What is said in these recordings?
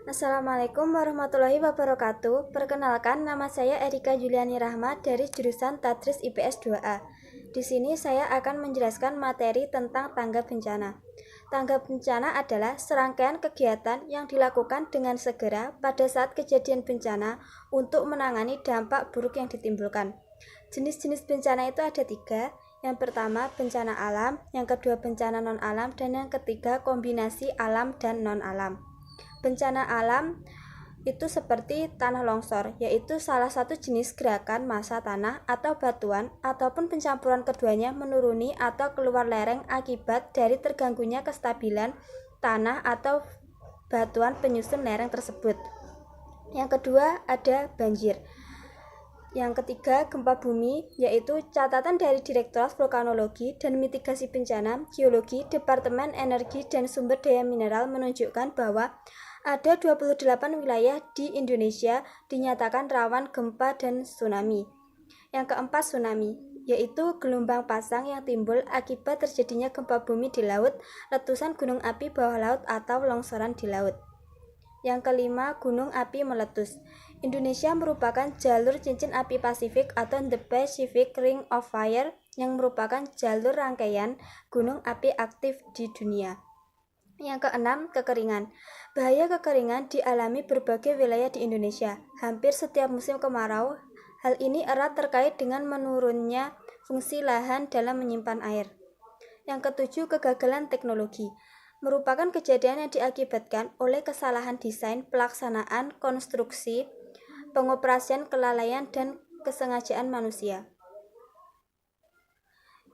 Assalamualaikum warahmatullahi wabarakatuh. Perkenalkan, nama saya Erika Juliani Rahmat dari jurusan Tadris IPS 2A. Di sini saya akan menjelaskan materi tentang tanggap bencana. Tanggap bencana adalah serangkaian kegiatan yang dilakukan dengan segera pada saat kejadian bencana untuk menangani dampak buruk yang ditimbulkan. Jenis-jenis bencana itu ada 3. Yang pertama, bencana alam, yang kedua bencana non-alam, dan yang ketiga kombinasi alam dan non-alam. Bencana alam itu seperti tanah longsor, yaitu salah satu jenis gerakan massa tanah atau batuan ataupun pencampuran keduanya menuruni atau keluar lereng akibat dari terganggunya kestabilan tanah atau batuan penyusun lereng tersebut. Yang kedua ada banjir. Yang ketiga, gempa bumi, yaitu catatan dari Direktorat Vulkanologi dan Mitigasi Bencana Geologi Departemen Energi dan Sumber Daya Mineral menunjukkan bahwa ada 28 wilayah di Indonesia dinyatakan rawan gempa dan tsunami. Yang keempat, tsunami, yaitu gelombang pasang yang timbul akibat terjadinya gempa bumi di laut, letusan gunung api bawah laut atau longsoran di laut. Yang kelima, gunung api meletus. Indonesia merupakan jalur cincin api Pasifik atau The Pacific Ring of Fire yang merupakan jalur rangkaian gunung api aktif di dunia. Yang keenam, kekeringan. Bahaya kekeringan dialami berbagai wilayah di Indonesia. Hampir setiap musim kemarau, hal ini erat terkait dengan menurunnya fungsi lahan dalam menyimpan air. Yang ketujuh, kegagalan teknologi. Merupakan kejadian yang diakibatkan oleh kesalahan desain, pelaksanaan, konstruksi, pengoperasian, kelalaian, dan kesengajaan manusia.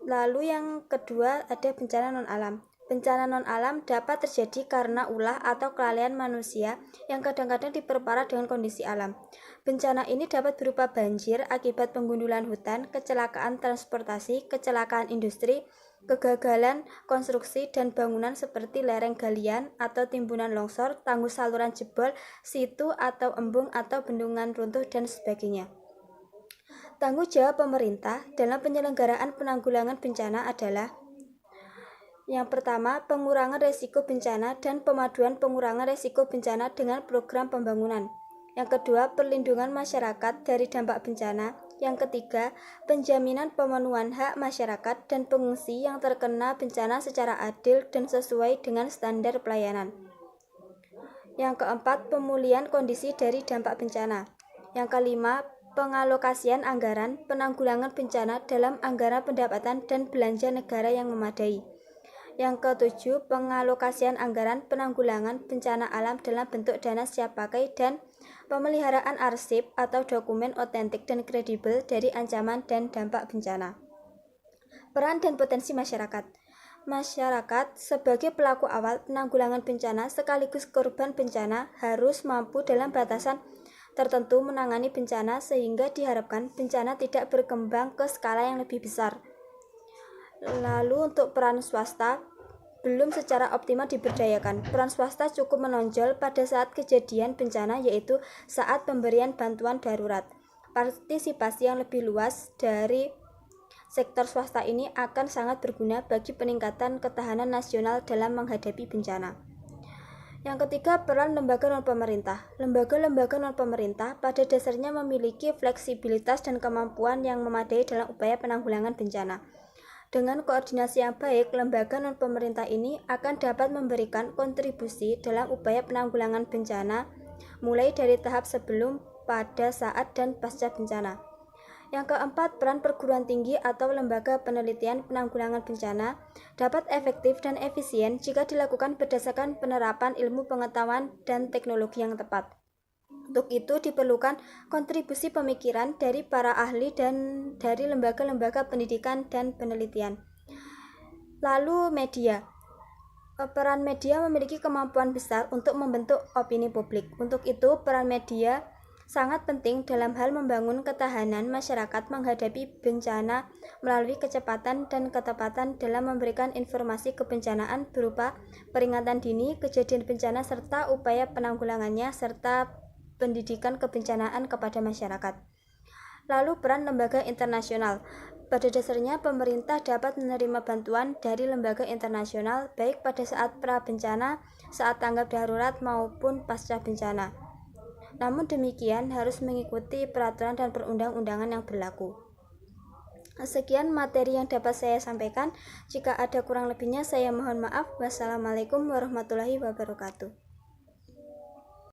Lalu yang kedua ada bencana non-alam. Bencana non-alam dapat terjadi karena ulah atau kelalaian manusia yang kadang-kadang diperparah dengan kondisi alam. Bencana ini dapat berupa banjir akibat penggundulan hutan, kecelakaan transportasi, kecelakaan industri, kegagalan konstruksi dan bangunan seperti lereng galian atau timbunan longsor, tanggul saluran jebol, situ atau embung atau bendungan runtuh, dan sebagainya. Tanggung jawab pemerintah dalam penyelenggaraan penanggulangan bencana adalah: yang pertama, pengurangan resiko bencana dan pemaduan pengurangan resiko bencana dengan program pembangunan. Yang kedua, perlindungan masyarakat dari dampak bencana. Yang ketiga, penjaminan pemenuhan hak masyarakat dan pengungsi yang terkena bencana secara adil dan sesuai dengan standar pelayanan. Yang keempat, pemulihan kondisi dari dampak bencana. Yang kelima, pengalokasian anggaran penanggulangan bencana dalam anggaran pendapatan dan belanja negara yang memadai. Yang ketujuh, pengalokasian anggaran penanggulangan bencana alam dalam bentuk dana siap pakai dan pemeliharaan arsip atau dokumen otentik dan kredibel dari ancaman dan dampak bencana. Peran dan potensi masyarakat. Masyarakat sebagai pelaku awal penanggulangan bencana sekaligus korban bencana harus mampu dalam batasan tertentu menangani bencana sehingga diharapkan bencana tidak berkembang ke skala yang lebih besar. Lalu untuk peran swasta belum secara optimal diberdayakan. Peran swasta cukup menonjol pada saat kejadian bencana, yaitu saat pemberian bantuan darurat. Partisipasi yang lebih luas dari sektor swasta ini akan sangat berguna bagi peningkatan ketahanan nasional dalam menghadapi bencana. Yang ketiga, peran lembaga non-pemerintah. Lembaga-lembaga non-pemerintah pada dasarnya memiliki fleksibilitas dan kemampuan yang memadai dalam upaya penanggulangan bencana. Dengan koordinasi yang baik, lembaga non-pemerintah ini akan dapat memberikan kontribusi dalam upaya penanggulangan bencana, mulai dari tahap sebelum, pada saat, dan pasca bencana. Yang keempat, peran perguruan tinggi atau lembaga penelitian penanggulangan bencana dapat efektif dan efisien jika dilakukan berdasarkan penerapan ilmu pengetahuan dan teknologi yang tepat. Untuk itu diperlukan kontribusi pemikiran dari para ahli dan dari lembaga-lembaga pendidikan dan penelitian. Lalu media. Peran media memiliki kemampuan besar untuk membentuk opini publik. Untuk itu peran media sangat penting dalam hal membangun ketahanan masyarakat menghadapi bencana melalui kecepatan dan ketepatan dalam memberikan informasi kebencanaan berupa peringatan dini, kejadian bencana, serta upaya penanggulangannya, serta pendidikan kebencanaan kepada masyarakat. Lalu peran lembaga internasional. Pada dasarnya, pemerintah dapat menerima bantuan dari lembaga internasional baik pada saat pra-bencana, saat tanggap darurat, maupun pasca bencana. Namun demikian harus mengikuti peraturan dan perundang-undangan yang berlaku. Sekian materi yang dapat saya sampaikan. Jika ada kurang lebihnya, saya mohon maaf. Wassalamualaikum warahmatullahi wabarakatuh.